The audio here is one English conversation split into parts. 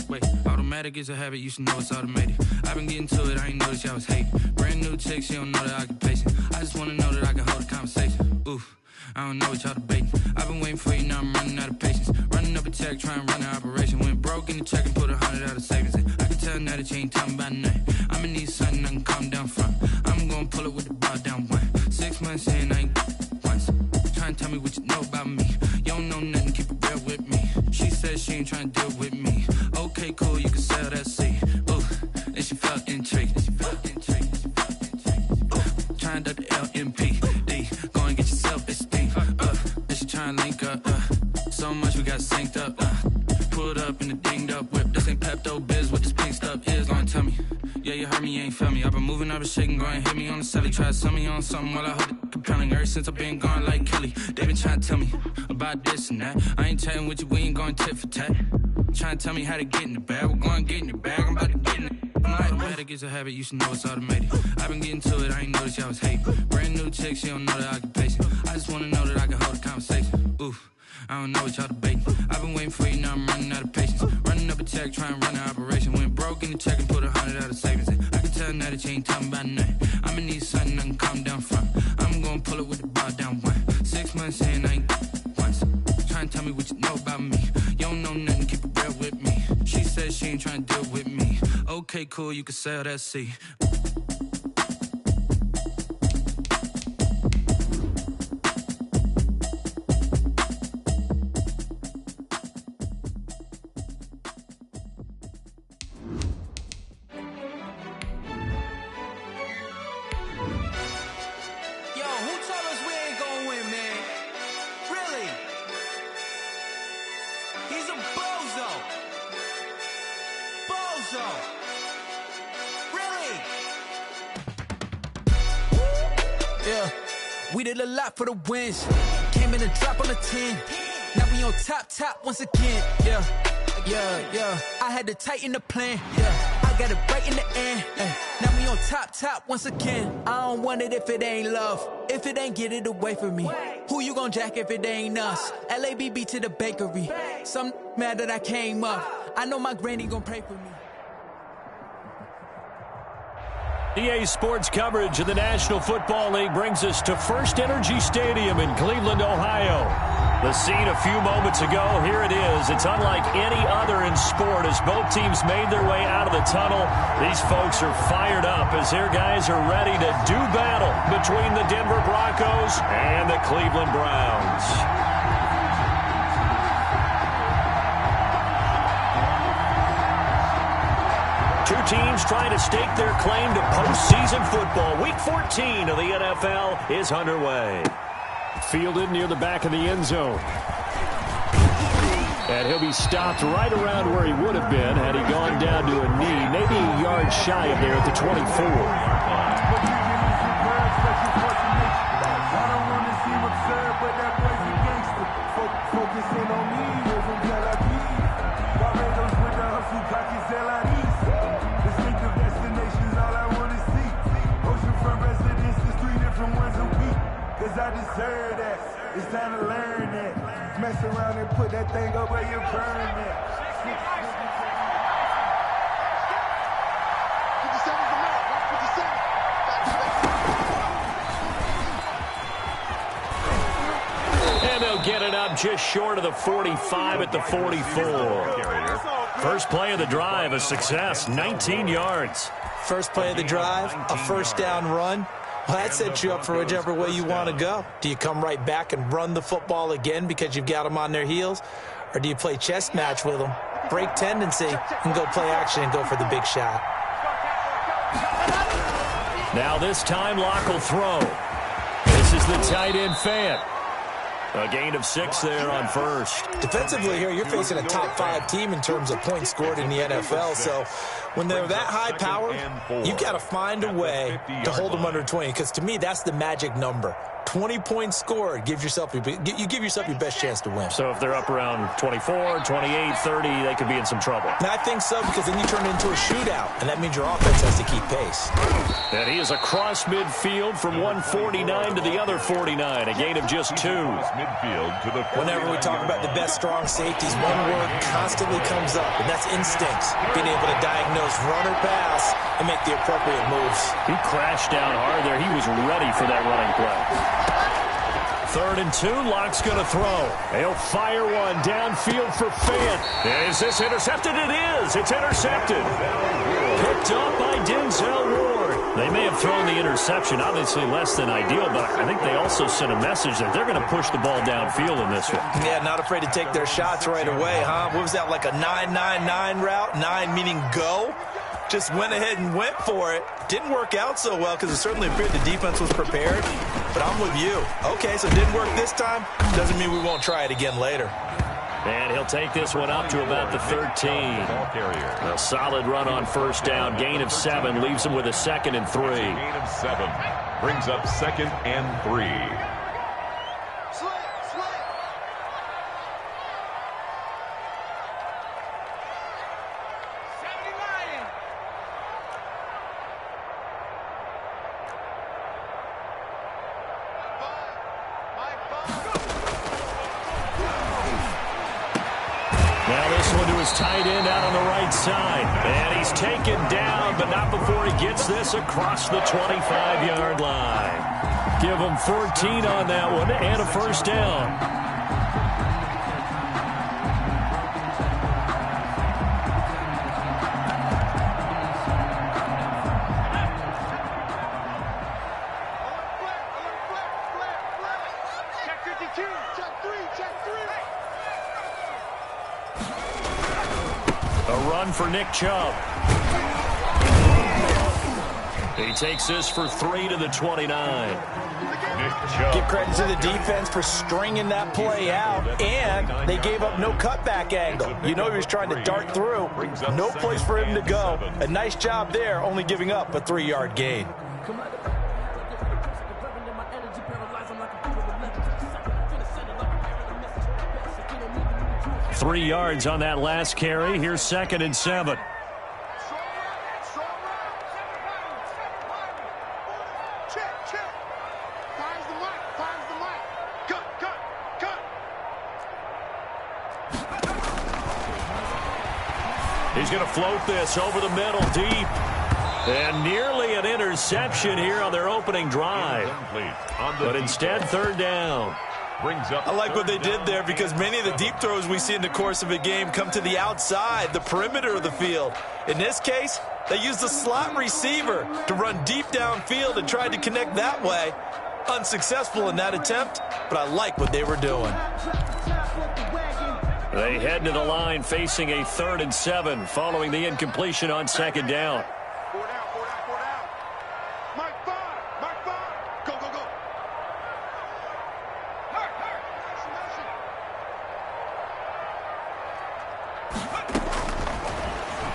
Wait, automatic is a habit, you should know it's automated. I've been getting to it, I ain't noticed y'all was hating. Brand new chick, she don't know the occupation. I just wanna know that I can hold a conversation. Oof, I don't know what y'all debating. I've been waiting for you, now I'm running out of patience. Running up a check, trying to run an operation. Went broke in the check and put 100 out of savings in. I can tell now that you ain't talking about nothing. I'ma need something I can calm down from. I'm gonna pull it with the bar down one. 6 months in, I ain't once. Trying to tell me what you know about me. You don't know nothing, keep it real with me. She said she ain't trying to deal with me. Okay, cool, you can sell that seed. Ooh, and she felt intrigued. Trying to duck the LMPD. Go and get your self-esteem. And she trying to link up. So much we got synced up. Pulled up in the dinged up whip. This ain't Pepto-Biz, what this pink stuff is. Gonna tell me. Yeah, you heard me, you ain't felt me. I've been moving, I've been shaking, go and hit me on the celly. Try to sell me on something while I hold it compelling. Ever since I've been gone like Kelly. They been trying to tell me about this and that. I ain't chatting with you, we ain't going tit for tat. Trying to tell me how to get in the bag. We're going to get in the bag, I'm about to get in it. Automatic is a habit, you should know it's automated. I've been getting to it, I ain't noticed y'all was hating. Brand new chick, she don't know the occupation. I just wanna know that I can hold a conversation. Oof, I don't know what y'all debating. I've been waiting for you, now I'm running out of patience. Running up a check, trying to run an operation. Went broke in the check and put 100 out of savings in. I can tell now that you ain't talking about nothing. I'ma need something I can calm down from. I'm gonna pull it with the bar down one. 6 months in, I ain't once. Trying to tell me what you know about me. You don't know nothing, keep it real with me. She said she ain't trying to deal with me. Okay, cool, you can sell that seed. We did a lot for the wins. Came in a drop on the 10. Now we on top once again. Yeah. I had to tighten the plan. Yeah, I got it right in the end. Now we on top once again. I don't want it if it ain't love. If it ain't, get it away from me. Who you gon' jack if it ain't us? LABB to the bakery. Some mad that I came up. I know my granny gon' pray for me. EA Sports coverage of the National Football League brings us to First Energy Stadium in Cleveland, Ohio. The scene a few moments ago, here it is. It's unlike any other in sport as both teams made their way out of the tunnel. These folks are fired up as their guys are ready to do battle between the Denver Broncos and the Cleveland Browns. Two teams trying to stake their claim to postseason football. Week 14 of the NFL is underway. Fielded near the back of the end zone. And he'll be stopped right around where he would have been had he gone down to a knee, maybe a yard shy of there at the 24. I deserve that. It's time to learn that. Mess around and put that thing up where you burn that. And they'll get it up just short of the 45 at the 44. First play of the drive, a success, 19 yards. First play of the drive, a first down run. Well, that sets you up for whichever way you want to go. Do you come right back and run the football again because you've got them on their heels? Or do you play chess match with them, break tendency, and go play action and go for the big shot? Now this time Locke will throw. This is the tight end Fant. A gain of 6 there on first. Defensively here, you're facing a top 5 team in terms of points scored in the NFL. So when they're that high powered, you've got to find a way to hold them under 20. Because to me, that's the magic number. 20-point score gives yourself you give yourself your best chance to win. So if they're up around 24, 28, 30, they could be in some trouble. And I think so, because then you turn it into a shootout, and that means your offense has to keep pace. And he is across midfield from 149 to the other 49, a gain of just 2. Whenever we talk about the best strong safeties, one word constantly comes up, and that's instincts. Being able to diagnose run or pass and make the appropriate moves. He crashed down hard there. He was ready for that running play. 3rd and 2, Locke's going to throw. He'll fire one downfield for Fant. Is this intercepted? It is. It's intercepted. Picked up by Denzel Ward. They may have thrown the interception, obviously less than ideal, but I think they also sent a message that they're going to push the ball downfield in this one. Yeah, not afraid to take their shots right away, huh? What was that, like a 9-9-9 route? 9 meaning go? Just went ahead and went for it. Didn't work out so well because it certainly appeared the defense was prepared. But I'm with you. Okay, so it didn't work this time. Doesn't mean we won't try it again later. And he'll take this one up to about the 13. A solid run on first down. Gain of 7 leaves him with a 2nd and 3. Gain of 7 brings up 2nd and 3. Tight end out on the right side. And he's taken down, but not before he gets this across the 25-yard line. Give him 14 on that one and a first down. For Nick Chubb. He takes this for 3 to the 29. Give credit to the defense for stringing that play out, and they gave up no cutback angle. You know he was trying to dart through. No place for him to go. A nice job there, only giving up a 3-yard gain. 3 yards on that last carry. Here's 2nd and 7. He's going to float this over the middle deep. And nearly an interception here on their opening drive. But instead, 3rd down. I like what they did there because many of the deep throws we see in the course of a game come to the outside, the perimeter of the field. In this case, they used the slot receiver to run deep downfield and tried to connect that way. Unsuccessful in that attempt, but I like what they were doing. They head to the line facing a 3rd and 7 following the incompletion on 2nd down.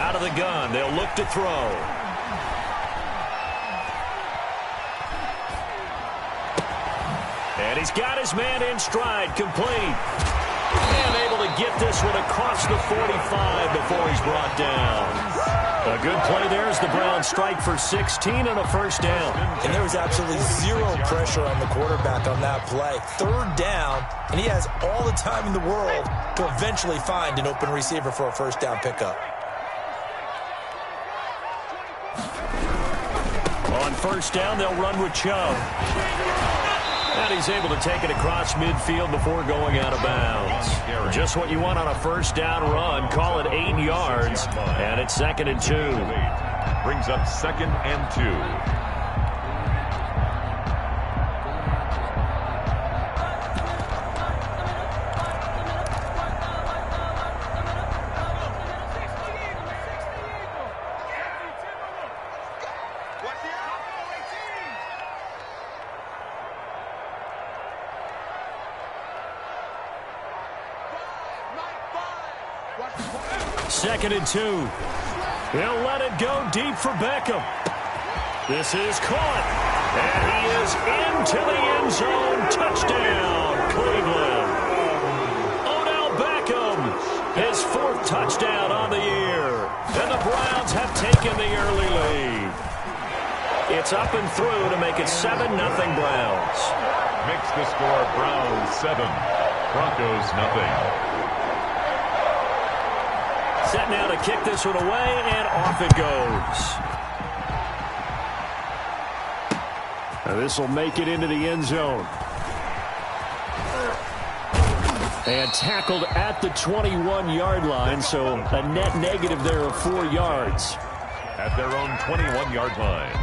Out of the gun, they'll look to throw. And he's got his man in stride, complete. And able to get this one across the 45 before he's brought down. A good play there as the Browns strike for 16 and a first down. And there was absolutely zero pressure on the quarterback on that play. 3rd down, and he has all the time in the world to eventually find an open receiver for a first down pickup. On first down, they'll run with Chubb. And he's able to take it across midfield before going out of bounds. Just what you want on a first down run. Call it 8 yards. And it's 2nd and 2. Brings up 2nd and 2. Second and 2. He'll let it go deep for Beckham. This is caught. And he is into the end zone. Touchdown, Cleveland. Odell Beckham, his 4th touchdown on the year. And the Browns have taken the early lead. It's up and through to make it 7-0 Browns. Makes the score Browns 7, Broncos nothing. Set now to kick this one away, and off it goes. This will make it into the end zone. And tackled at the 21-yard line, so a net negative there of 4 yards. At their own 21-yard line.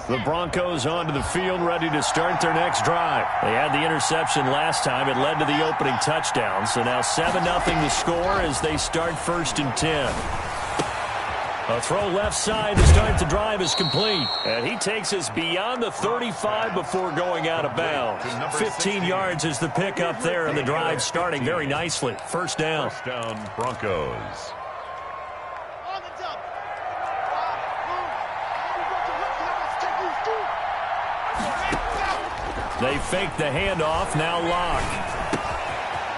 The Broncos onto the field, ready to start their next drive. They had the interception last time. It led to the opening touchdown. So now 7-0 the score as they start 1st and 10. A throw left side to start the drive is complete. And he takes us beyond the 35 before going out of bounds. 15 yards is the pickup there, and the drive starting very nicely. First down. First down, Broncos. They fake the handoff, now Locke.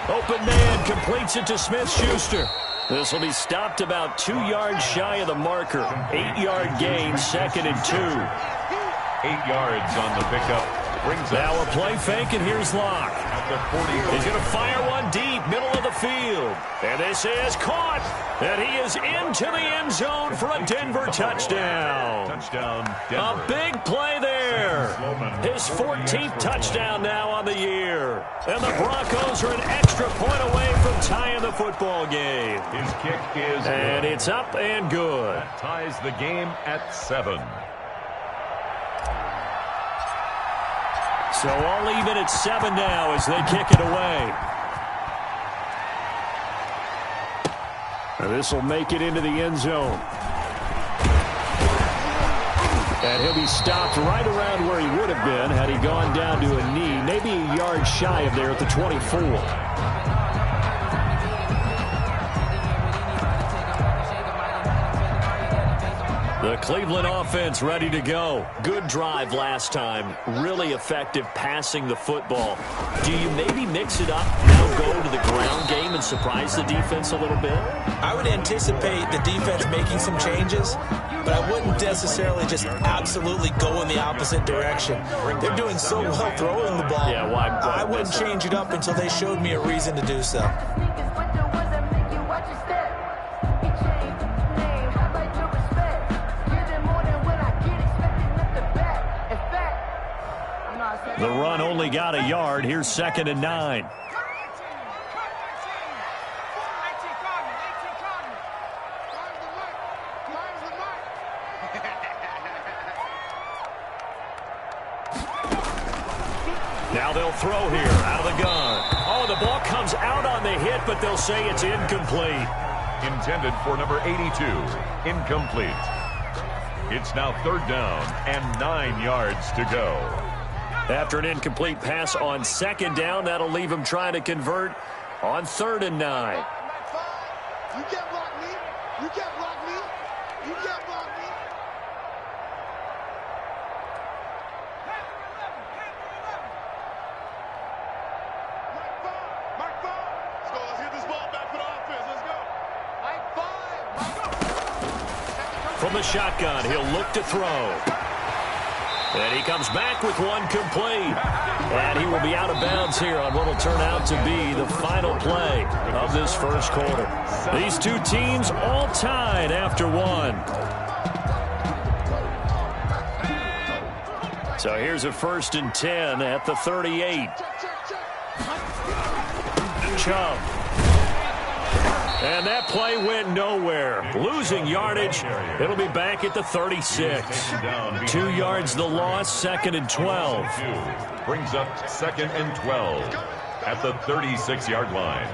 Open man completes it to Smith-Schuster. This will be stopped about 2 yards shy of the marker. 8-yard gain, 2nd and 2. 8 yards on the pickup. Brings now a play fake, and here's Locke. At the 40. He's going to fire one deep, middle of the field. And this is caught. And he is into the end zone for a Denver touchdown. Touchdown, Denver. A big play there. His 14th touchdown now on the year. And the Broncos are an extra point away from tying the football game. His kick is and good. It's up and good. That ties the game at 7. So all even at 7 now as they kick it away. And this will make it into the end zone. And he'll be stopped right around where he would have been had he gone down to a knee, maybe a yard shy of there at the 24. The Cleveland offense ready to go. Good drive last time. Really effective passing the football. Do you maybe mix it up, now go to the ground game and surprise the defense a little bit? I would anticipate the defense making some changes, but I wouldn't necessarily just absolutely go in the opposite direction. They're doing so well throwing the ball. Yeah, why I wouldn't change it up until they showed me a reason to do so. The run only got a yard. Here's 2nd and 9. Now they'll throw here out of the gun. Oh, the ball comes out on the hit, but they'll say it's incomplete. Intended for number 82. Incomplete. It's now 3rd down and 9 yards to go. After an incomplete pass on 2nd down, that'll leave him trying to convert on 3rd and 9. You can't block me. You can't block me. You can't block me. Mark 5. Let's go. Let's get this ball back for the offense. Let's go. From the shotgun, he'll look to throw. And he comes back with one complete. And he will be out of bounds here on what will turn out to be the final play of this first quarter. These two teams all tied after 1. So here's a 1st and 10 at the 38. Chubb. And that play went nowhere. Losing yardage. It'll be back at the 36. 2 yards the loss, 2nd and 12. Brings up 2nd and 12 at the 36-yard line.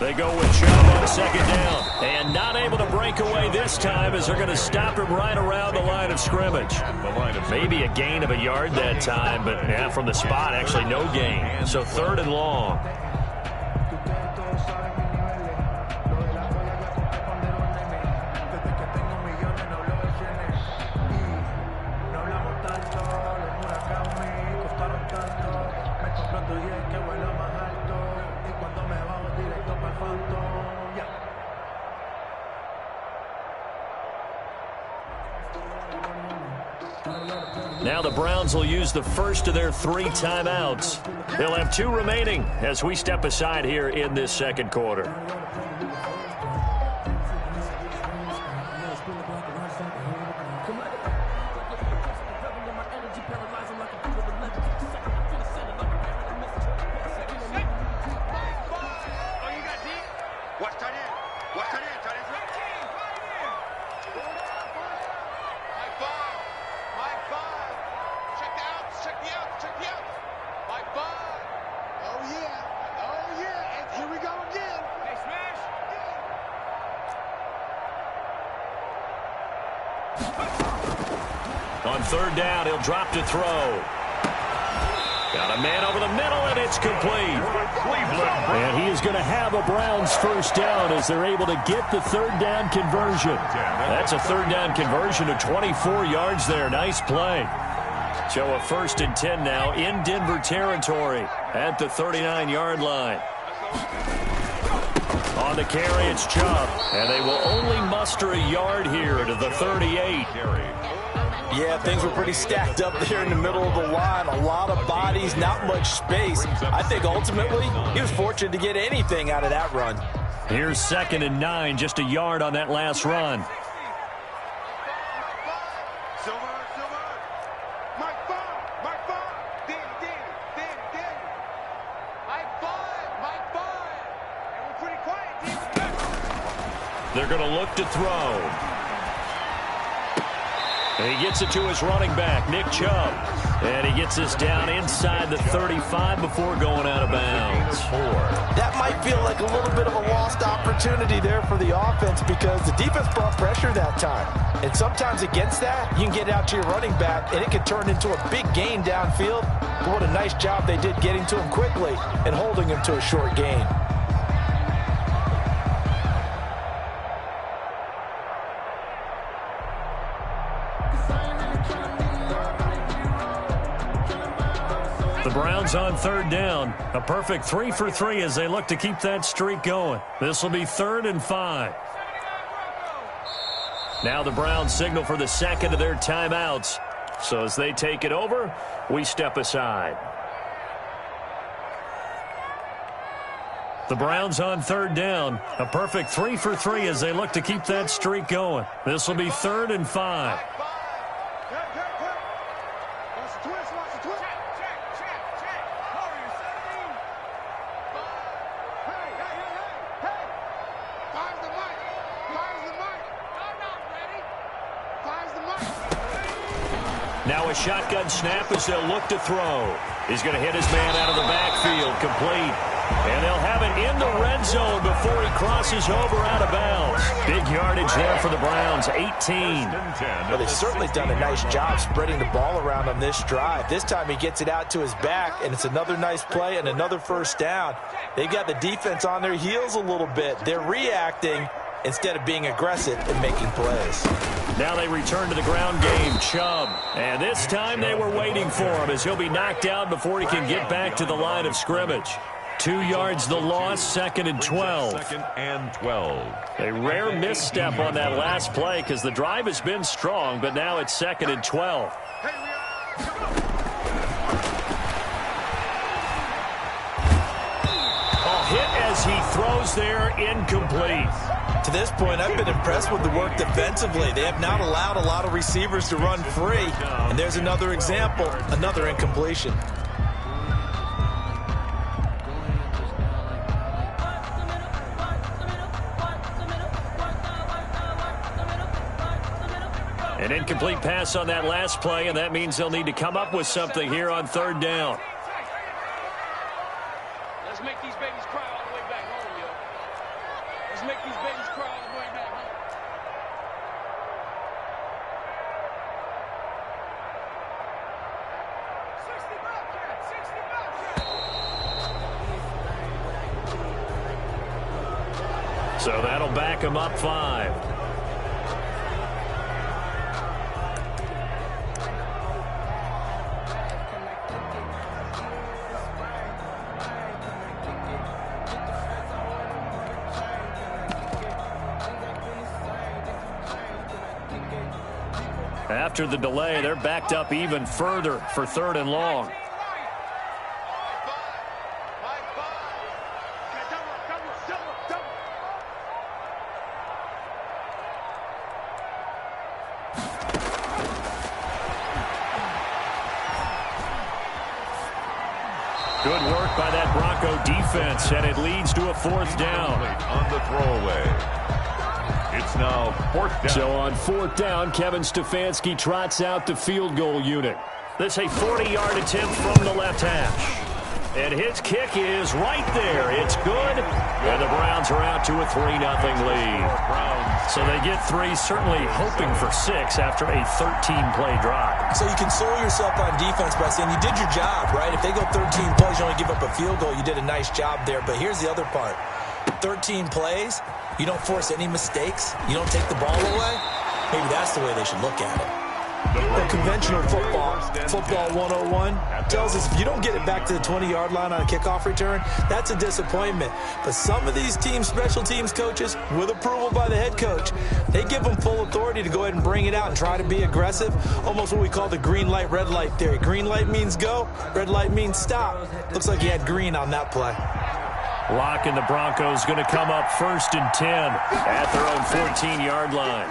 They go with Chubb on second down. And not able to break away this time as they're going to stop him right around the line of scrimmage. Maybe a gain of a yard that time, but yeah, from the spot, actually no gain. So 3rd and long. Now the Browns will use the first of their 3 timeouts. They'll have 2 remaining as we step aside here in this second quarter. On 3rd down, he'll drop to throw. Got a man over the middle, and it's complete. And he is going to have a Browns first down as they're able to get the 3rd down conversion. That's a 3rd down conversion of 24 yards there. Nice play. So a 1st and 10 now in Denver territory at the 39-yard line. On the carry, it's Chubb. And they will only muster a yard here to the 38. Yeah, things were pretty stacked up there in the middle of the line. A lot of bodies, not much space. I think ultimately he was fortunate to get anything out of that run. Here's 2nd and 9, just a yard on that last run. They're going to look to throw. And he gets it to his running back, Nick Chubb. And he gets us down inside the 35 before going out of bounds. That might feel like a little bit of a lost opportunity there for the offense because the defense brought pressure that time. And sometimes against that, you can get out to your running back, and it can turn into a big gain downfield. But what a nice job they did getting to him quickly and holding him to a short gain. The Browns on 3rd down. A perfect 3 for 3 as they look to keep that streak going. This will be 3rd and 5. Now the Browns signal for the 2nd of their timeouts. So as they take it over, we step aside. The Browns on 3rd down. A perfect 3 for 3 as they look to keep that streak going. This will be 3rd and 5. Now a shotgun snap as they'll look to throw. He's going to hit his man out of the backfield, complete. And they'll have it in the red zone before he crosses over out of bounds. Big yardage there for the Browns, 18. Well, they've certainly done a nice job spreading the ball around on this drive. This time he gets it out to his back, and it's another nice play and another first down. They've got the defense on their heels a little bit. They're reacting instead of being aggressive and making plays. Now they return to the ground game, Chubb. And this time they were waiting for him as he'll be knocked out before he can get back to the line of scrimmage. 2 yards the loss, 2nd and 12. 2nd and 12. A rare misstep on that last play because the drive has been strong, but now it's 2nd and 12. Hit as he throws there, incomplete. To this point, I've been impressed with the work defensively. They have not allowed a lot of receivers to run free. And there's another example, another incompletion. An incomplete pass on that last play, and that means they'll need to come up with something here on 3rd down. Let's make these babies cry all the way back home, yo. So that'll back him up 5. After the delay, they're backed up even further for 3rd and long. Good work by that Bronco defense, and it leads to a 4th down. On the throwaway. It's now 4th down. So on 4th down, Kevin Stefanski trots out the field goal unit. This is a 40-yard attempt from the left hash. And his kick is right there. It's good. And the Browns are out to a 3-0 lead. So they get 3, certainly hoping for 6 after a 13-play drive. So you console yourself on defense by saying you did your job, right? If they go 13 plays, you only give up a field goal, you did a nice job there. But here's the other part. 13 plays, you don't force any mistakes, you don't take the ball away. Maybe that's the way they should look at it. The conventional football 101, tells us if you don't get it back to the 20-yard line on a kickoff return, that's a disappointment. But some of these teams, special teams coaches, with approval by the head coach, they give them full authority to go ahead and bring it out and try to be aggressive, almost what we call the green light, red light theory. Green light means go, red light means stop. Looks like he had green on that play. Locke and the Broncos going to come up 1st and 10 at their own 14-yard line.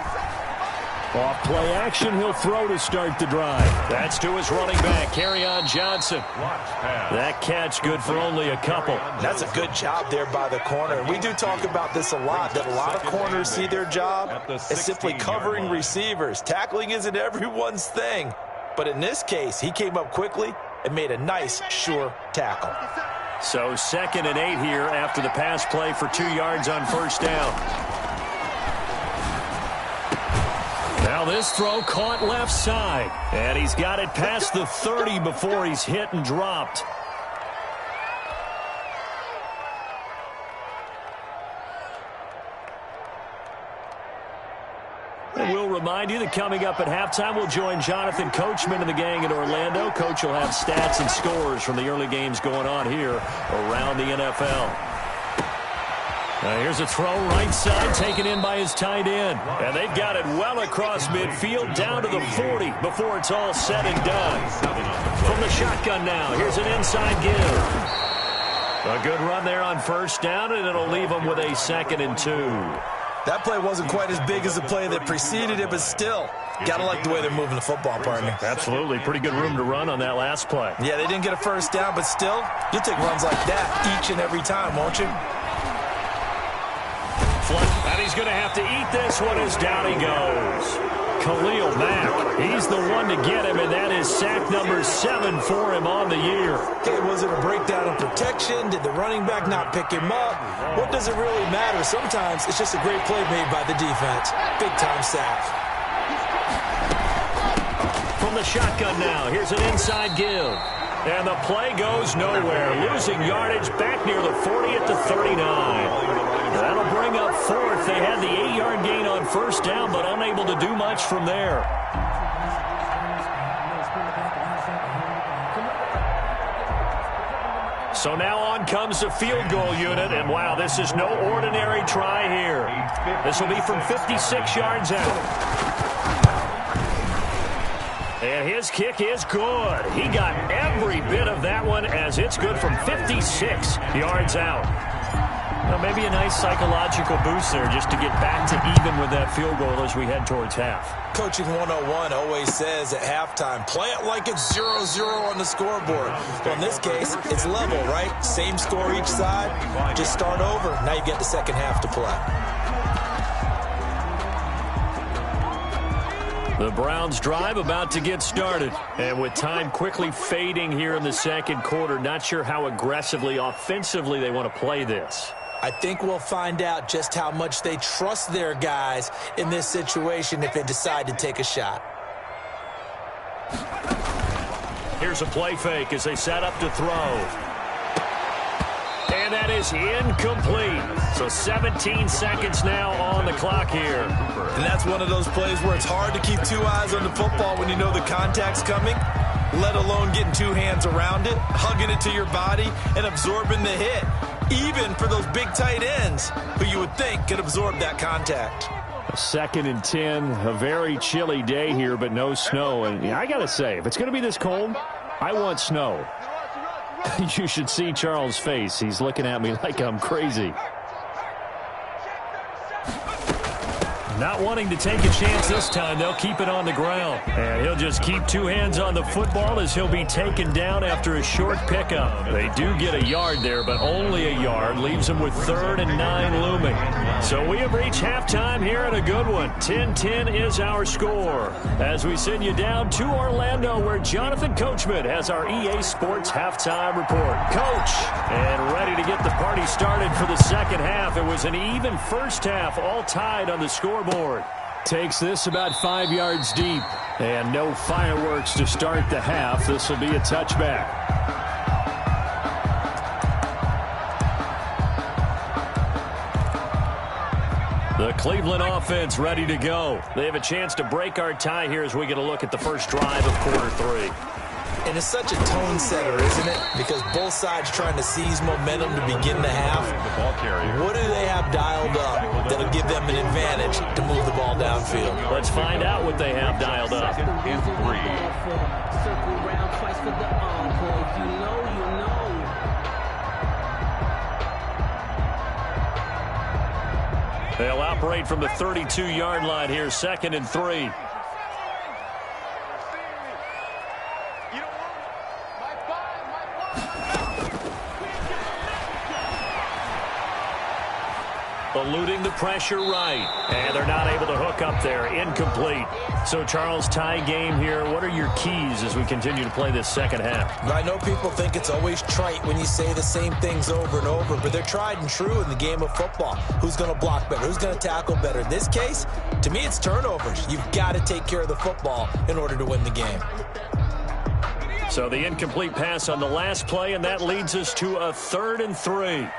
Off play action, he'll throw to start the drive. That's to his running back, Kerryon Johnson. That catch good for only a couple. That's a good job there by the corner. And we do talk about this a lot, that a lot of corners see their job as simply covering receivers. Tackling isn't everyone's thing. But in this case, he came up quickly and made a nice, sure tackle. So 2nd and 8 here after the pass play for 2 yards on 1st down. Now this throw caught left side, and he's got it past the 30 before he's hit and dropped. And we'll remind you that coming up at halftime, we'll join Jonathan Coachman and the gang in Orlando. Coach will have stats and scores from the early games going on here around the NFL. Now here's a throw right side taken in by his tight end. And they've got it well across midfield down to the 40 before it's all said and done. From the shotgun now, here's an inside give. A good run there on 1st down, and it'll leave them with a 2nd and 2. That play wasn't quite as big as the play that preceded it, but still, gotta like the way they're moving the football, partner. Absolutely. Pretty good room to run on that last play. Yeah, they didn't get a 1st down, but still, you'll take runs like that each and every time, won't you? And he's going to have to eat this one as down he goes. Khalil Mack, he's the one to get him, and that is sack number 7 for him on the year. Okay, was it a breakdown in protection? Did the running back not pick him up? What does it really matter? Sometimes it's just a great play made by the defense. Big-time sack. From the shotgun now, here's an inside give. And the play goes nowhere, losing yardage back near the 40 at the 39. That'll bring up 4th. They had the 8-yard gain on 1st down, but unable to do much from there. So now on comes the field goal unit, and wow, this is no ordinary try here. This will be from 56 yards out. And his kick is good. He got every bit of that one as it's good from 56 yards out. Well, maybe a nice psychological boost there just to get back to even with that field goal as we head towards half. Coaching 101 always says at halftime, play it like it's 0-0 on the scoreboard. Well, in this case, it's level, right? Same score each side. Just start over. Now you get the second half to play. The Browns drive about to get started. And with time quickly fading here in the second quarter, not sure how aggressively, offensively they want to play this. I think we'll find out just how much they trust their guys in this situation if they decide to take a shot. Here's a play fake as they set up to throw. And And that is incomplete. So 17 seconds now on the clock here. And that's one of those plays where it's hard to keep two eyes on the football when you know the contact's coming, let alone getting two hands around it, hugging it to your body, and absorbing the hit, even for those big tight ends who you would think could absorb that contact. 2nd and 10, a very chilly day here, but no snow. And I got to say, if it's going to be this cold, I want snow. You should see Charles' face. He's looking at me like I'm crazy. Not wanting to take a chance this time, they'll keep it on the ground. And he'll just keep two hands on the football as he'll be taken down after a short pickup. They do get a yard there, but only a yard. Leaves them with 3rd and 9 looming. So we have reached halftime here in a good one. 10-10 is our score. As we send you down to Orlando, where Jonathan Coachman has our EA Sports halftime report. Coach, and ready to get the party started for the second half. It was an even first half, all tied on the scoreboard. Takes this about 5 yards deep. And no fireworks to start the half. This will be a touchback. The Cleveland offense ready to go. They have a chance to break our tie here as we get a look at the first drive of quarter 3. And it's such a tone setter, isn't it? Because both sides trying to seize momentum to begin the half. What do they have dialed up that'll give them an advantage to move the ball downfield? Let's find out what they have dialed up. They'll operate from the 32-yard line here, 2nd and 3. Eluding the pressure right. And they're not able to hook up there. Incomplete. So, Charles, tie game here. What are your keys as we continue to play this second half? I know people think it's always trite when you say the same things over and over, but they're tried and true in the game of football. Who's going to block better? Who's going to tackle better? In this case, to me, it's turnovers. You've got to take care of the football in order to win the game. So the incomplete pass on the last play, and that leads us to a 3rd and 3.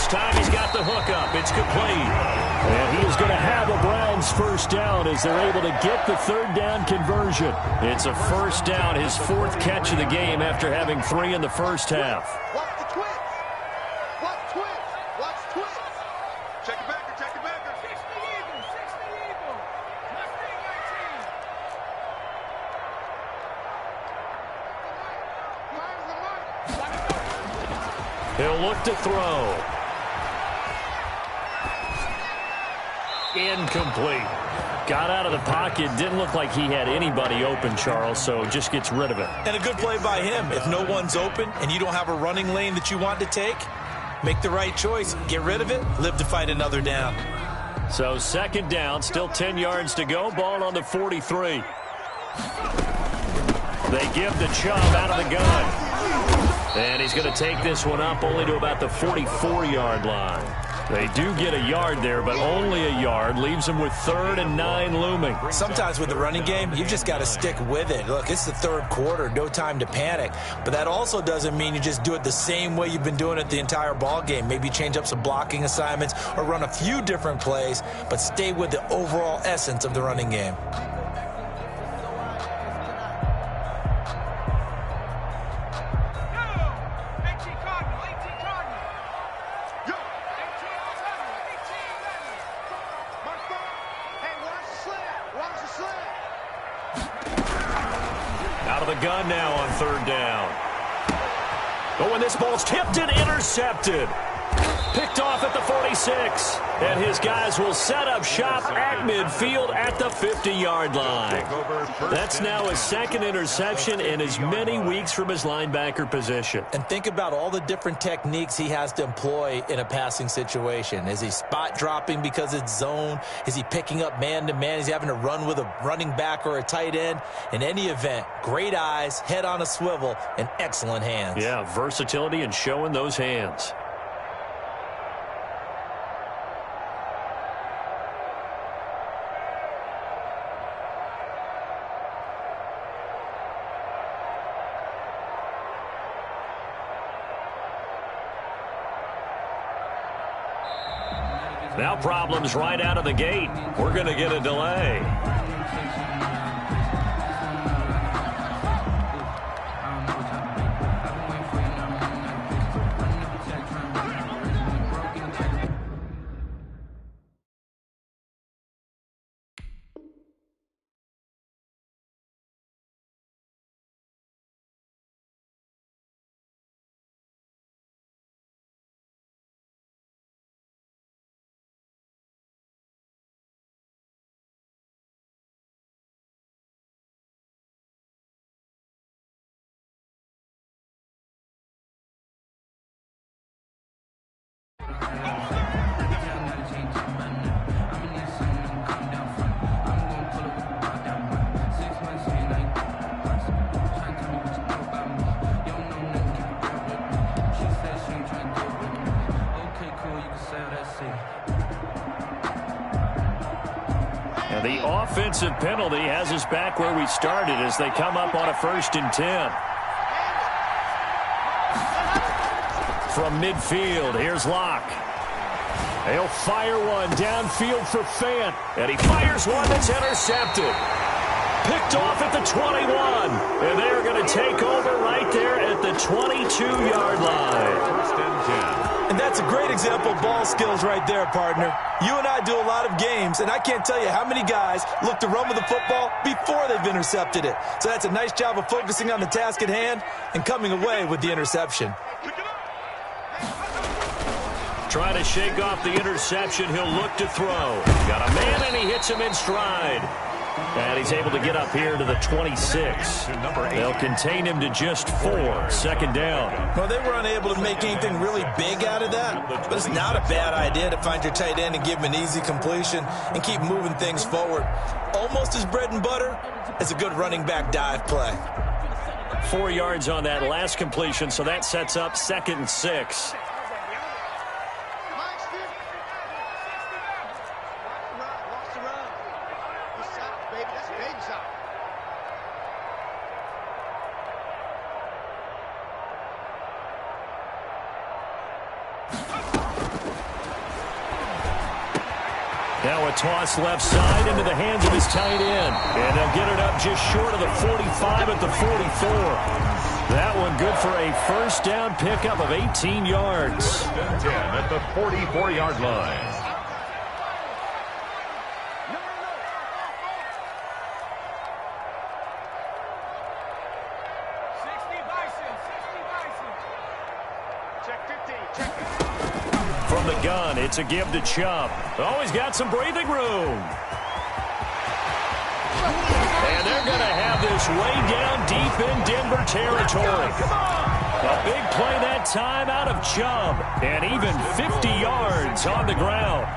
Time he's got the hook up. It's complete. And he is going to have a Browns first down as they're able to get the 3rd down conversion. It's a first down, his 4th catch of the game after having 3 in the first half. Watch the twitch. Watch twitch. Watch twitch. Check it back. Check it back. 60 Eagles. 60 Eagles. Mustang 19. He'll look to throw. Incomplete. Got out of the pocket. Didn't look like he had anybody open, Charles, so just gets rid of it. And a good play by him. If no one's open and you don't have a running lane that you want to take, make the right choice. Get rid of it. Live to fight another down. So 2nd down. Still 10 yards to go. Ball on the 43. They give the Chubb out of the gun. And he's going to take this one up only to about the 44-yard line. They do get a yard there, but only a yard. Leaves them with 3rd and 9 looming. Sometimes with the running game, you've just got to stick with it. Look, it's the 3rd quarter. No time to panic. But that also doesn't mean you just do it the same way you've been doing it the entire ball game. Maybe change up some blocking assignments or run a few different plays, but stay with the overall essence of the running game. Gun now on 3rd down. Oh, and this ball's tipped and intercepted. Picked off at the 46. And his guys will set up shop at midfield at the 50-yard line. That's now his 2nd interception in as many weeks from his linebacker position. And think about all the different techniques he has to employ in a passing situation. Is he spot dropping because it's zone? Is he picking up man-to-man? Is he having to run with a running back or a tight end? In any event, great eyes, head on a swivel, and excellent hands. Yeah, versatility and showing those hands. Now problems right out of the gate. We're going to get a delay. And the offensive penalty has us back where we started as they come up on a 1st and 10. From midfield, here's Locke. He'll fire one downfield for Fant. And he fires one that's intercepted. Picked off at the 21. And they're going to take over right there at the 22-yard line. 1st and 10. And that's a great example of ball skills right there, partner. You and I do a lot of games, and I can't tell you how many guys look to run with the football before they've intercepted it. So that's a nice job of focusing on the task at hand and coming away with the interception. Trying to shake off the interception. He'll look to throw. Got a man, and he hits him in stride. And he's able to get up here to the 26. They'll contain him to just 4. 2nd down. Well, they were unable to make anything really big out of that, but it's not a bad idea to find your tight end and give him an easy completion and keep moving things forward. Almost as bread and butter as a good running back dive play. 4 yards on that last completion, so that sets up 2nd and 6. Now a toss left side into the hands of his tight end. And they'll get it up just short of the 45 at the 44. That one good for a 1st down pickup of 18 yards. 1st and 10 at the 44-yard line. From the gun, it's a give to Chubb. Oh, he's got some breathing room. And they're going to have this way down deep in Denver territory. A big play that time out of Chubb. And even 50 yards on the ground.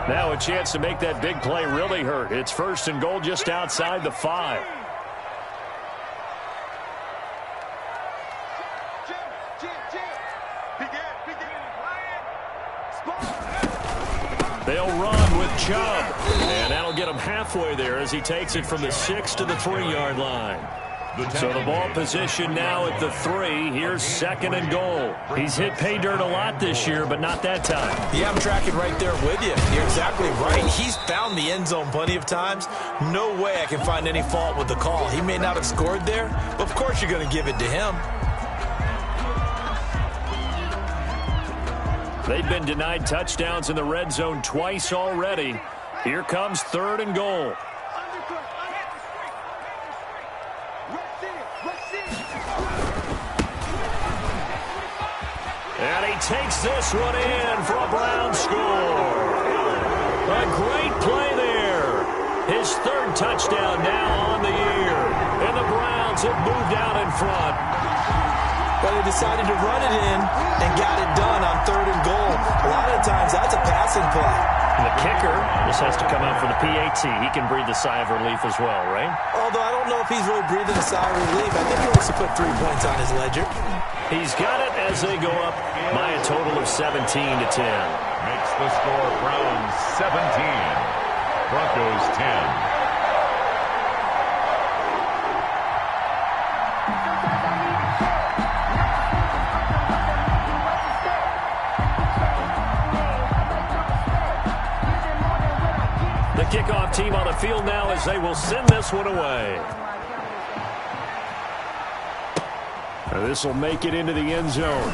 Now a chance to make that big play really hurt. It's 1st and goal just outside the 5. They'll run with Chubb. And that'll get him halfway there as he takes it from the 6 to the 3-yard line. So the ball position now at the 3. Here's 2nd and goal. He's hit pay dirt a lot this year, but not that time. Yeah, I'm tracking right there with you. You're exactly right. He's found the end zone plenty of times. No way I can find any fault with the call. He may not have scored there, but of course you're going to give it to him. They've been denied touchdowns in the red zone twice already. Here comes 3rd and goal. And he takes this one in for a Brown score. A great play there. His 3rd touchdown now on the year. And the Browns have moved out in front. But they decided to run it in and got it done on 3rd and goal. A lot of times that's a passing play. And the kicker just has to come out for the PAT. He can breathe a sigh of relief as well, right? Although I don't know if he's really breathing a sigh of relief. I think he wants to put 3 points on his ledger. He's got it as they go up by a total of 17 to 10. Makes the score Browns 17, Broncos 10. The kickoff team on the field now as they will send this one away. This will make it into the end zone.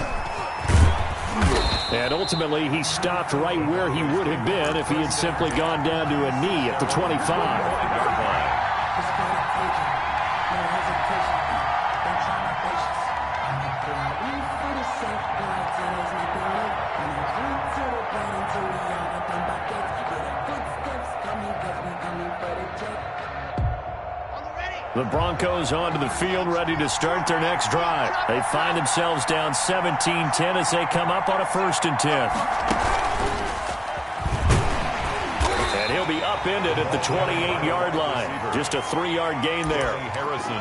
And ultimately, he stopped right where he would have been if he had simply gone down to a knee at the 25. The Broncos onto the field, ready to start their next drive. They find themselves down 17-10 as they come up on a 1st and 10. And he'll be upended at the 28-yard line. Just a 3-yard gain there.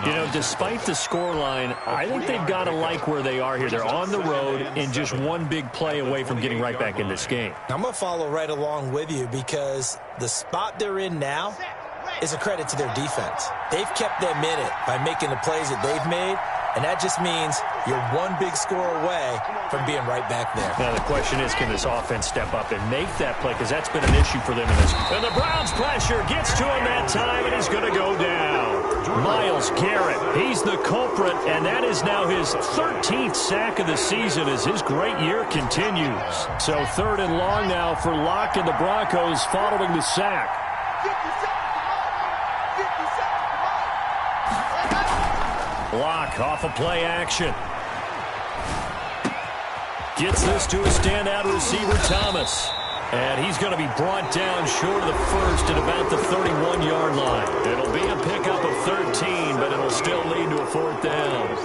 You know, despite the scoreline, I think they've got to like where they are here. They're on the road and just one big play away from getting right back in this game. I'm going to follow right along with you because the spot they're in now is a credit to their defense. They've kept them in it by making the plays that they've made, and that just means you're one big score away from being right back there. Now the question is, can this offense step up and make that play? Because that's been an issue for them in this. And the Browns pressure gets to him that time, and he's going to go down. Myles Garrett, he's the culprit, and that is now his 13th sack of the season as his great year continues. So 3rd and long now for Locke and the Broncos following the sack. Locke off of play action. Gets this to a standout receiver, Thomas. And he's going to be brought down short of the first at about the 31-yard line. It'll be a pickup of 13, but it'll still lead to a 4th down.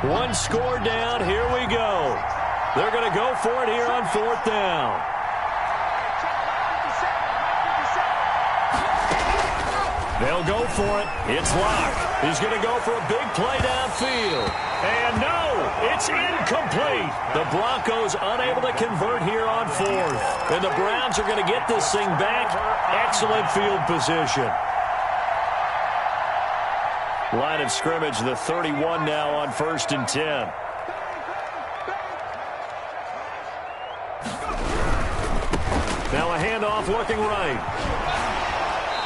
10. One score down. Here we go. They're going to go for it here on 4th down. They'll go for it. It's Locke. He's going to go for a big play downfield. And no, it's incomplete. The Broncos unable to convert here on 4th. And the Browns are going to get this thing back. Excellent field position. Line of scrimmage, the 31 now on 1st and 10. Now a handoff looking right.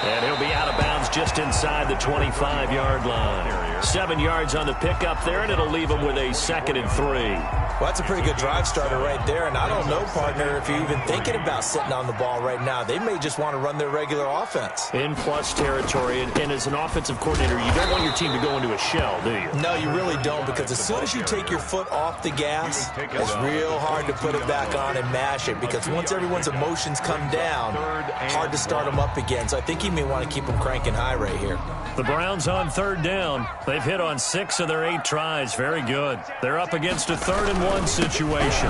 And he'll be out of bounds just inside the 25-yard line. 7 yards on the pickup there, and it'll leave him with a 2nd and 3. Well, that's a pretty good drive starter right there. And I don't know, partner, if you're even thinking about sitting on the ball right now. They may just want to run their regular offense. In plus territory, and as an offensive coordinator, you don't want your team to go into a shell, do you? No, you really don't, because as soon as you take your foot off the gas, it's real hard to put it back on and mash it, because once everyone's emotions come down, hard to start them up again. So I think he may want to keep them cranking high right here. The Browns on 3rd down. They've hit on 6 of their 8 tries. Very good. They're up against a 3rd and 1 situation.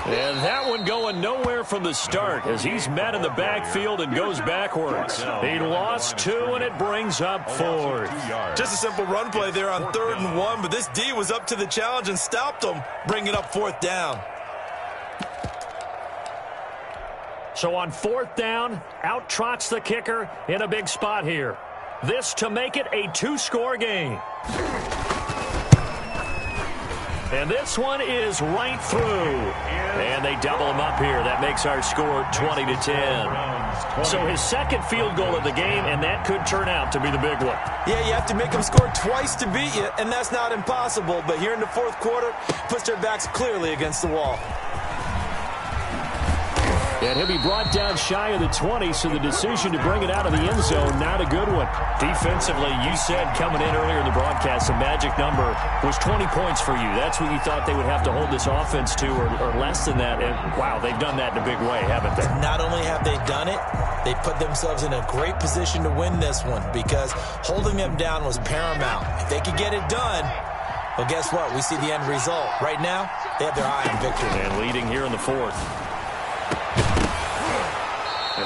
And that one going nowhere from the start as he's met in the backfield and goes backwards. He lost 2, and it brings up 4th. Just a simple run play there on 3rd and 1, but this D was up to the challenge and stopped him, bringing up 4th down. So on 4th down, out trots the kicker in a big spot here. This to make it a 2-score game. And this one is right through. And they double him up here. That makes our score 20-10. So his 2nd field goal of the game, and that could turn out to be the big one. Yeah, you have to make them score twice to beat you, and that's not impossible. But here in the 4th quarter, puts their backs clearly against the wall. And he'll be brought down shy of the 20, so the decision to bring it out of the end zone, not a good one. Defensively, you said coming in earlier in the broadcast, the magic number was 20 points for you. That's what you thought they would have to hold this offense to, or less than that. And, wow, they've done that in a big way, haven't they? Not only have they done it, they put themselves in a great position to win this one, because holding them down was paramount. If they could get it done, well, guess what? We see the end result. Right now, they have their eye on victory. And leading here in the 4th.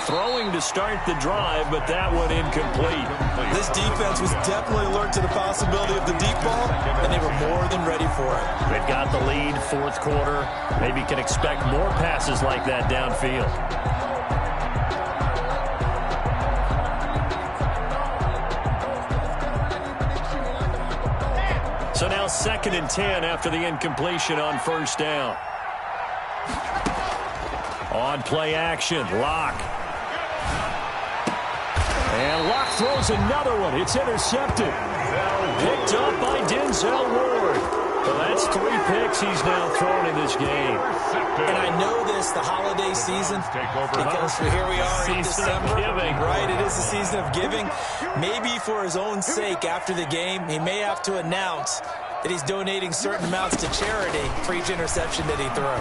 Throwing to start the drive, but that one incomplete. This defense was definitely alert to the possibility of the deep ball, and they were more than ready for it. They've got the lead, 4th quarter. Maybe can expect more passes like that downfield. So now 2nd and 10 after the incompletion on first down. On play action, Locke. And Locke throws another one. It's intercepted. Picked up by Denzel Ward. Well, that's 3 picks he's now thrown in this game. And I know this, the holiday season, because here we are in December. Right, it is the season of giving. Maybe for his own sake after the game, he may have to announce that he's donating certain amounts to charity for each interception that he threw.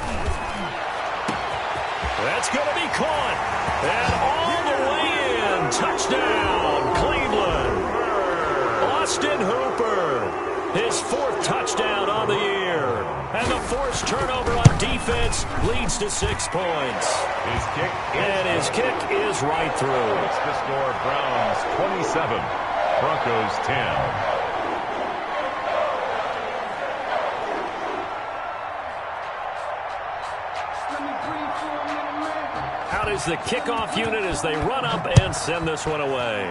That's going to be caught. And all the way in. Touchdown, Cleveland. Austin Hooper. His 4th touchdown on the year. And the forced turnover on defense leads to 6 points. His kick is right through. It's the score, Browns 27, Broncos 10. Out is the kickoff unit as they run up and send this one away.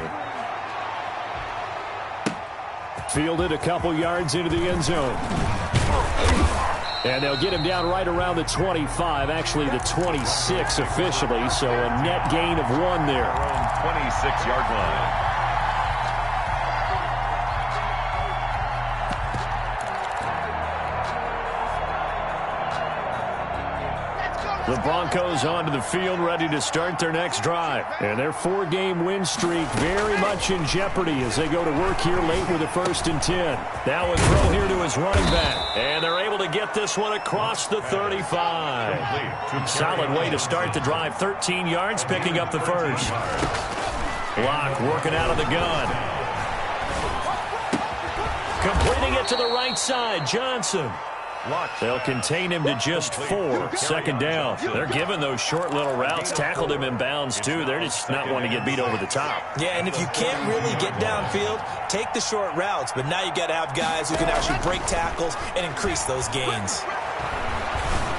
Fielded a couple yards into the end zone. And they'll get him down right around the 25, actually the 26 officially, so a net gain of 1 there. 26-yard line. The Broncos onto the field, ready to start their next drive. And their 4-game win streak very much in jeopardy as they go to work here late with a 1st and 10. Now a throw here to his running back. And they're able to get this one across the 35. Solid way to start the drive. 13 yards, picking up the first. Locke working out of the gun. Completing it to the right side, Johnson. They'll contain him to just 4. 2nd down. They're giving those short little routes. Tackled him in bounds, too. They're just not wanting to get beat over the top. Yeah, and if you can't really get downfield, take the short routes. But now you got to have guys who can actually break tackles and increase those gains.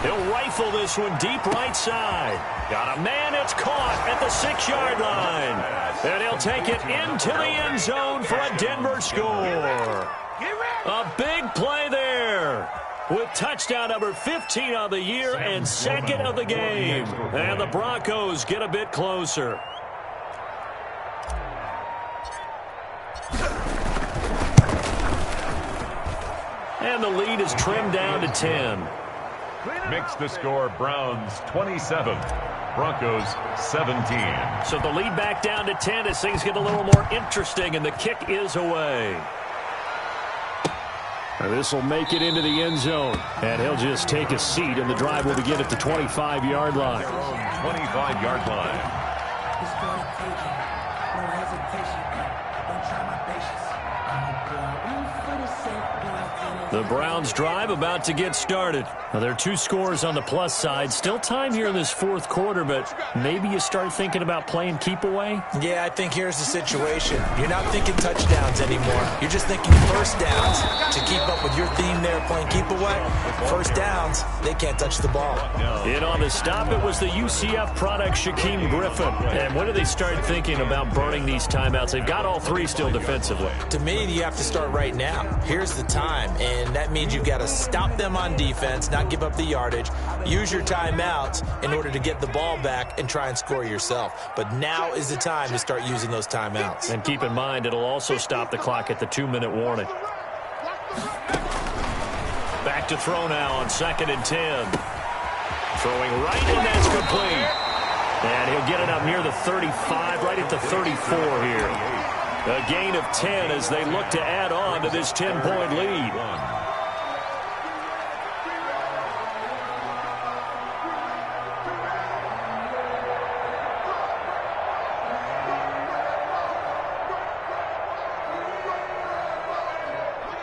He'll rifle this one deep right side. Got a man. It's caught at the 6-yard line. And he'll take it into the end zone for a Denver score. A big play there, with touchdown number 15 of the year and 2nd of the game. And the Broncos get a bit closer. And the lead is trimmed down to 10. Makes the score, Browns 27, Broncos 17. So the lead back down to 10 as things get a little more interesting, and the kick is away. This will make it into the end zone, and he'll just take a seat, and the drive will begin at the 25-yard line. 25-yard line. The Browns drive about to get started. Now, there are 2 scores on the plus side. Still time here in this 4th quarter, but maybe you start thinking about playing keep away? Yeah, I think here's the situation. You're not thinking touchdowns anymore. You're just thinking first downs. To keep up with your theme there, playing keep away, first downs, they can't touch the ball. In on the stop, it was the UCF product, Shaquem Griffin. And when do they start thinking about burning these timeouts? They've got all 3 still defensively. To me, you have to start right now. Here's the time, and that means you've got to stop them on defense, not give up the yardage, use your timeouts in order to get the ball back and try and score yourself. But now is the time to start using those timeouts. And keep in mind, it'll also stop the clock at the 2-minute warning. Back to throw now on 2nd and 10. Throwing right, and that's complete. And he'll get it up near the 35, right at the 34 here. A gain of 10 as they look to add on to this 10-point lead.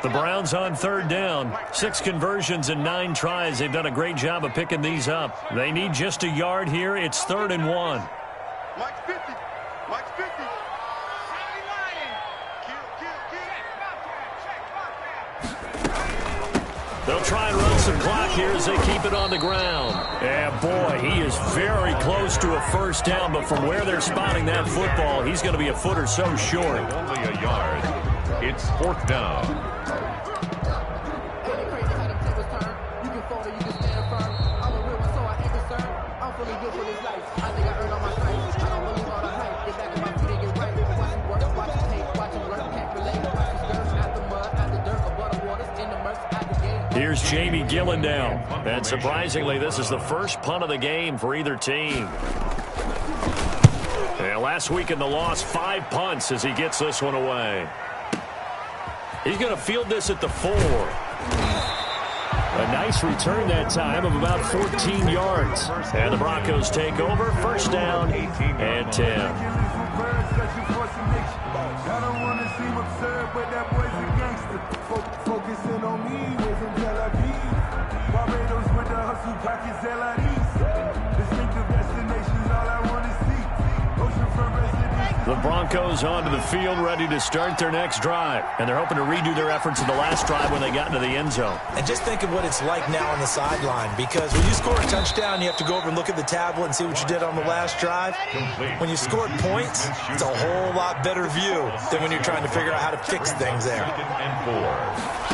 The Browns on 3rd down. 6 conversions and 9 tries. They've done a great job of picking these up. They need just a yard here. It's 3rd and 1. Mike's 50. Mike's 50. They'll try and run some clock here as they keep it on the ground. And boy, he is very close to a first down, but from where they're spotting that football, he's going to be a foot or so short. Only a yard. It's 4th down. Here's Jamie Gillendown. And surprisingly, this is the first punt of the game for either team. And last week in the loss, 5 punts as he gets this one away. He's going to field this at the 4. A nice return that time of about 14 yards. And the Broncos take over, first down and 10. I don't want to seem absurd, but that boy's a gangster. Focusing on me, was in Tel Aviv. Barbados with the hustle, pockets LIDs. Distinctive destinations, all I want to see. Oceanfront residences. The Broncos onto the field, ready to start their next drive. And they're hoping to redo their efforts in the last drive when they got into the end zone. And just think of what it's like now on the sideline, because when you score a touchdown, you have to go over and look at the tablet and see what you did on the last drive. When you scored points, it's a whole lot better view than when you're trying to figure out how to fix things there. And 4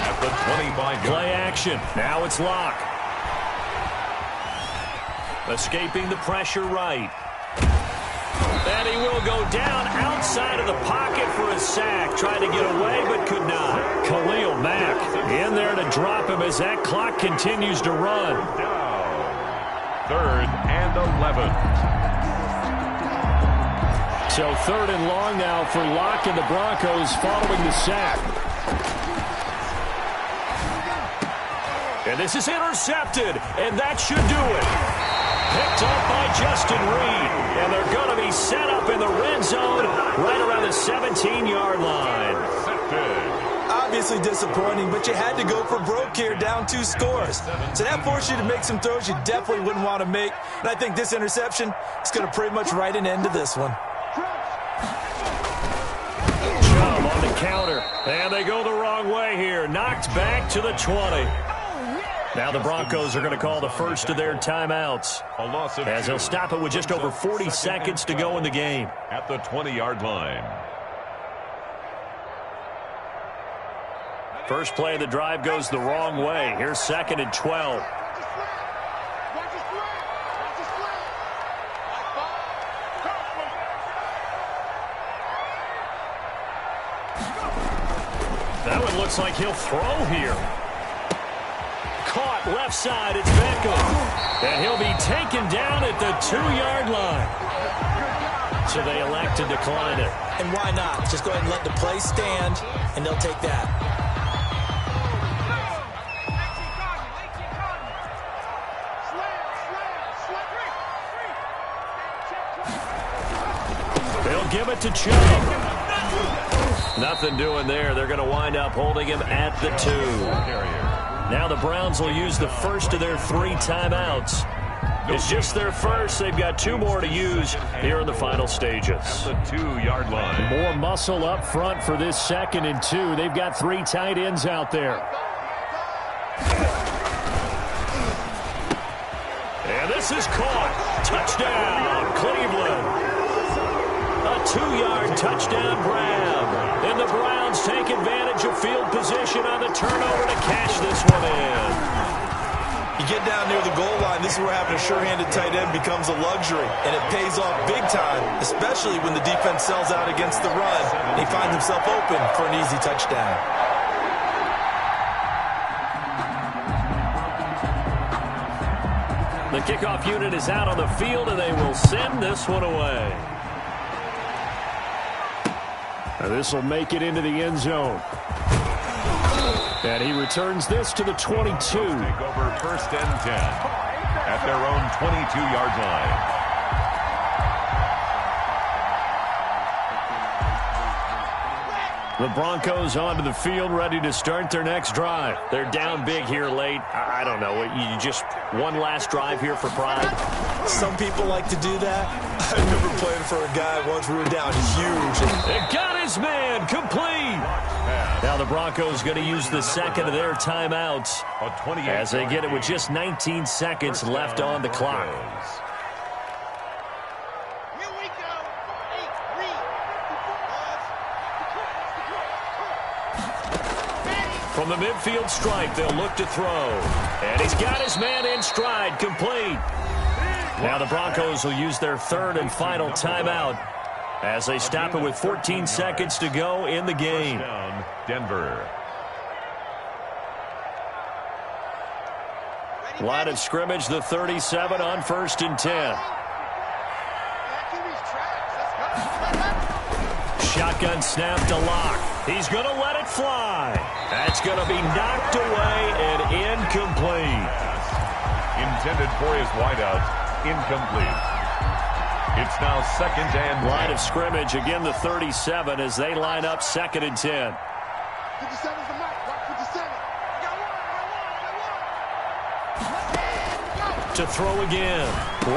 at the 25. Play action. Now it's Locke. Escaping the pressure right. And he will go down outside of the pocket for a sack. Tried to get away, but could not. Khalil Mack in there to drop him as that clock continues to run. Third and 11. So 3rd and long now for Locke and the Broncos following the sack. And this is intercepted, and that should do it. Picked up by Justin Reed, and they're going to be set up in the red zone right around the 17-yard line. Obviously disappointing, but you had to go for broke here, down 2 scores. So that forced you to make some throws you definitely wouldn't want to make. And I think this interception is going to pretty much write an end to this one. Chubb on the counter, and they go the wrong way here. Knocked back to the 20. Now the Broncos are going to call the first of their timeouts, as they'll stop it with just over 40 seconds to go in the game. At the 20-yard line. First play of the drive goes the wrong way. Here's 2nd and 12. That one looks like he'll throw here. Caught left side, it's Beckham. And he'll be taken down at the 2-yard line. So they elect to decline it. And why not? Just go ahead and let the play stand, and they'll take that. They'll give it to Chubb. Nothing doing there. They're going to wind up holding him at the 2. Now the Browns will use the first of their 3 timeouts. It's just their first. They've got 2 more to use here in the final stages. At the 2-yard line. More muscle up front for this 2nd and 2. They've got 3 tight ends out there. And this is caught. Touchdown, Cleveland. A 2-yard touchdown grab. And the Browns take advantage of field position on the turnover to cash this one in. You get down near the goal line, this is where having a sure-handed tight end becomes a luxury, and it pays off big time, especially when the defense sells out against the run, and he finds himself open for an easy touchdown. The kickoff unit is out on the field, and they will send this one away. And this will make it into the end zone. And he returns this to the 22. Take over 1st and 10 at their own 22-yard line. The Broncos onto the field, ready to start their next drive. They're down big here late. I don't know. You just one last drive here for pride? Some people like to do that. I remember playing for a guy once we were down huge. They got his man complete. Now the Broncos going to use the 2nd of their timeouts as they get it with just 19 seconds left on the clock. From the midfield stripe, they'll look to throw. And he's got his man in stride, complete. Now the Broncos will use their 3rd and final timeout as they stop it with 14 seconds to go in the game. First down, Denver. Line of scrimmage, the 37 on 1st and 10. Shotgun snap to Locke. He's going to let it fly. That's going to be knocked away and incomplete. Intended for his wideout, incomplete. It's now 2nd and 10. Line of scrimmage, again the 37 as they line up 2nd and 10. 57's the mark. Watch 57. To throw again.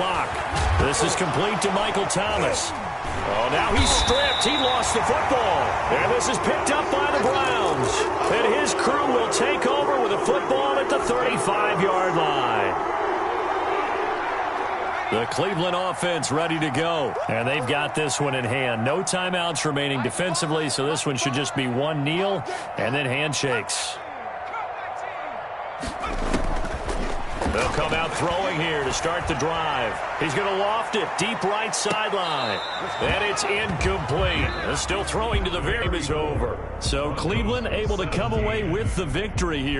Locke. This is complete to Michael Thomas. Oh, now he's stripped. He lost the football. And this is picked up by the Browns. And his crew will take over with a football at the 35-yard line. The Cleveland offense ready to go. And they've got this one in hand. No timeouts remaining defensively, so this one should just be one kneel and then handshakes. They'll come out throwing here to start the drive. He's going to loft it deep right sideline. And it's incomplete. Still throwing to the very is over. So Cleveland able to come away with the victory here.